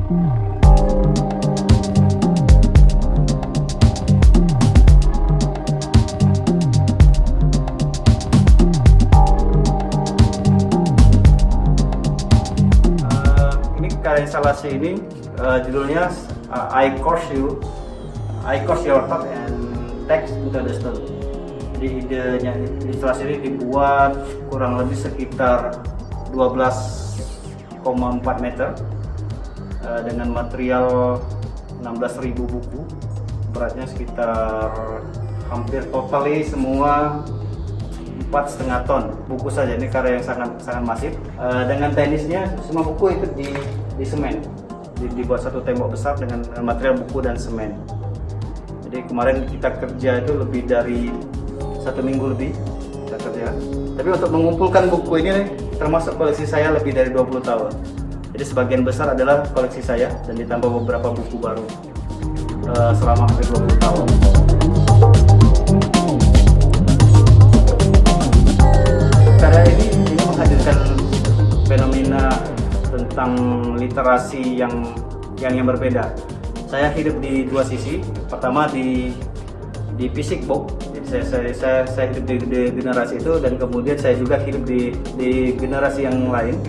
Instalasi ini judulnya I Course Your Thought and Text into the Stone. Jadi idenya instalasi ini dibuat kurang lebih sekitar 12,4 meter dengan material 16.000 buku, beratnya sekitar hampir totally semua 4,5 ton buku saja. Ini karya yang sangat masif. Dengan teknisnya semua buku itu di semen, dibuat satu tembok besar dengan material buku dan semen. Jadi kemarin kita kerja itu lebih dari 1 minggu lebih kita kerja. Tapi untuk mengumpulkan buku ini termasuk koleksi saya lebih dari 20 tahun. Jadi sebagian besar adalah koleksi saya dan ditambah beberapa buku baru selama hampir 20 tahun. Karya ini menghadirkan fenomena tentang literasi yang berbeda. Saya hidup di dua sisi. Pertama di fisik book. Jadi saya hidup di generasi itu, dan kemudian saya juga hidup di generasi yang lain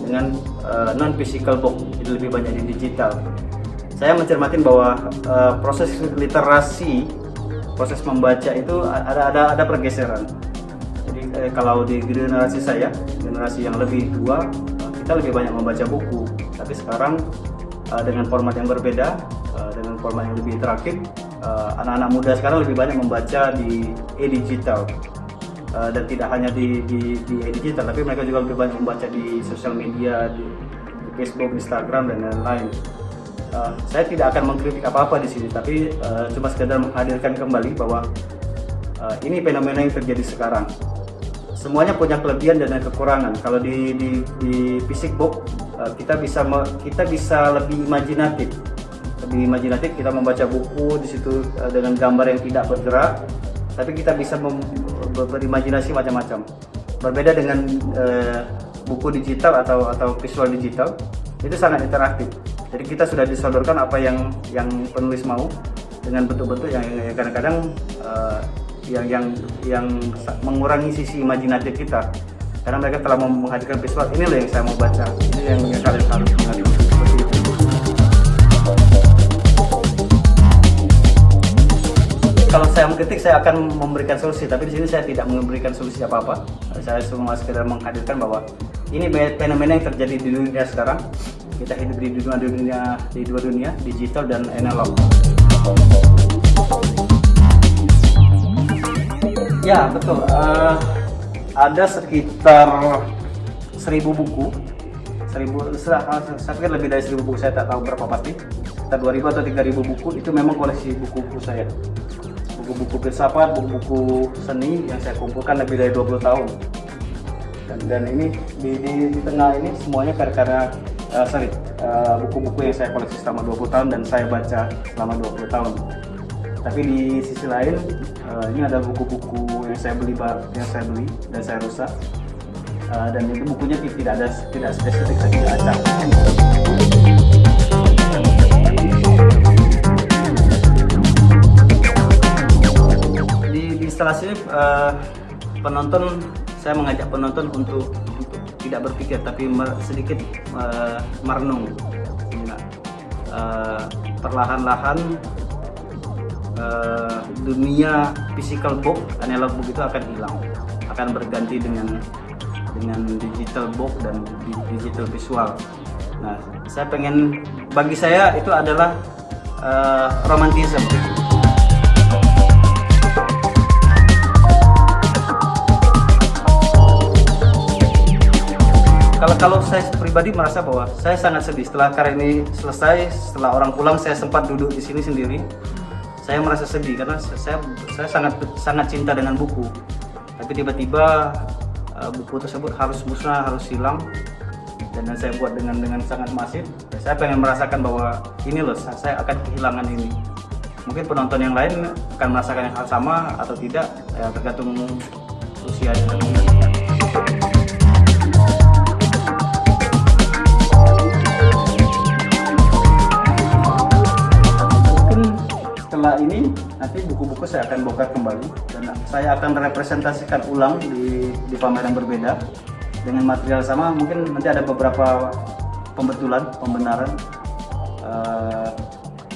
dengan non physical book. Jadi lebih banyak di digital. Saya mencermati bahwa proses literasi, proses membaca itu ada pergeseran. Jadi kalau di generasi saya, generasi yang lebih tua, kita lebih banyak membaca buku. Tapi sekarang dengan format yang berbeda, dengan format yang lebih interaktif, anak-anak muda sekarang lebih banyak membaca di e-digital. Dan tidak hanya di e-digital, tapi mereka juga lebih banyak membaca di sosial media, di Facebook, Instagram, dan lain-lain. Saya tidak akan mengkritik apa-apa di sini, tapi cuma sekedar menghadirkan kembali bahwa ini fenomena yang terjadi sekarang. Semuanya punya kelebihan dan kekurangan. Kalau di fisik book kita bisa lebih imajinatif. Kita membaca buku di situ dengan gambar yang tidak bergerak, tapi kita bisa berimajinasi macam-macam. Berbeda dengan buku digital atau visual digital, itu sangat interaktif. Jadi kita sudah disodorkan apa yang penulis mau dengan bentuk-bentuk yang kadang-kadang yang mengurangi sisi imajinatif kita, karena mereka telah menghadirkan visual. Ini loh yang saya mau baca, ini yang kalian harus mengerti. Seperti itu. Kalau saya mengkritik, saya akan memberikan solusi, tapi di sini saya tidak memberikan solusi apa-apa. Saya cuma sekedar menghadirkan bahwa ini fenomena yang terjadi di dunia sekarang. Kita hidup di dua dunia, digital dan analog. Ya betul, ada sekitar 1.000 buku, saya pikir lebih dari 1.000 buku, saya tak tahu berapa pasti, sekitar 2.000 atau 3.000 buku, itu memang koleksi buku-buku saya. Buku-buku filsafat, buku-buku seni yang saya kumpulkan lebih dari 20 tahun. Dan ini di tengah ini semuanya karya buku-buku yang saya koleksi selama 20 tahun dan saya baca selama 20 tahun. Tapi di sisi lain, ini ada buku-buku yang saya beli dan saya rusak, dan itu bukunya tidak spesifik, saya tidak acak. Di instalasi ini, saya mengajak penonton untuk tidak berpikir, tapi sedikit merenung. Perlahan-lahan dunia physical book, analog book itu akan hilang, akan berganti dengan digital book dan digital visual. Nah, bagi saya itu adalah romantisme. Kalau saya pribadi merasa bahwa saya sangat sedih setelah karya ini selesai, setelah orang pulang, saya sempat duduk di sini sendiri. Saya merasa sedih karena saya sangat cinta dengan buku, tapi tiba-tiba buku tersebut harus musnah, harus hilang, dan saya buat dengan sangat masif. Saya pengen merasakan bahwa ini loh, saya akan kehilangan ini. Mungkin penonton yang lain akan merasakan hal sama atau tidak, tergantung usianya. ini nanti buku-buku saya akan bongkar kembali dan saya akan representasikan ulang di pameran berbeda dengan material sama. Mungkin nanti ada beberapa pembenaran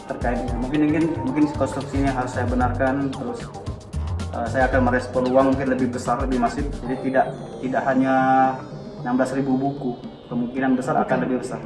terkait mungkin konstruksinya harus saya benarkan, terus saya akan merespon uang mungkin lebih besar, lebih masif, jadi tidak hanya 16.000 buku, kemungkinan besar akan lebih besar.